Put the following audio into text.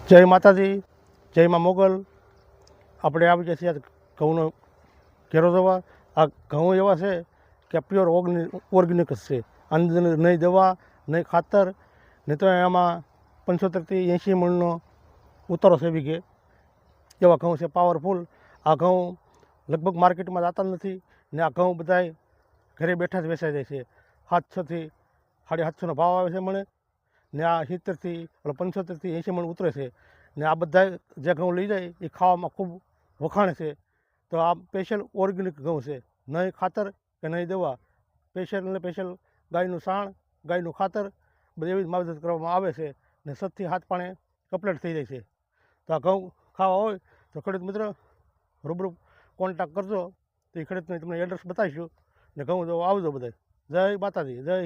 જય માતાજી, જય માં મોગલ. આપણે આવી ગયા છીએ ઘઉંનો ઘેરો દવા. આ ઘઉં એવા છે કે પ્યોર ઓર્ગેનિક જ છે. અંદર નહીં દવા, નહીં ખાતર, નહીં તો એમાં 75થી 80 મણનો ઉતારો છે વીઘે. એવા ઘઉં છે, પાવરફુલ. આ ઘઉં લગભગ માર્કેટમાં જતા નથી ને આ ઘઉં બધાય ઘરે બેઠા જ વેચાઈ જાય છે. 700થી 750નો ભાવ આવે છે મને, ને આ 70થી 75થી 80 મણ ઉતરે છે. ને આ બધા જે ઘઉં લઈ જાય એ ખાવામાં ખૂબ વખાણ છે. તો આ સ્પેશિયલ ઓર્ગેનિક ઘઉં છે, નહીં ખાતર કે નહીં દવા. સ્પેશિયલ ને સ્પેશિયલ ગાયનું સાણ, ગાયનું ખાતર બધી એવી જ માવજત કરવામાં આવે છે ને 7થી 7 પાણે કમ્પ્લીટ થઈ જાય છે. તો આ ઘઉં ખાવા હોય તો ખેડૂત મિત્ર રૂબરૂ કોન્ટેક્ટ કરજો. તો એ ખેડૂતને તમને એડ્રેસ બતાવીશું ને ઘઉં જો આવજો બધા. જય માતાજી, જય.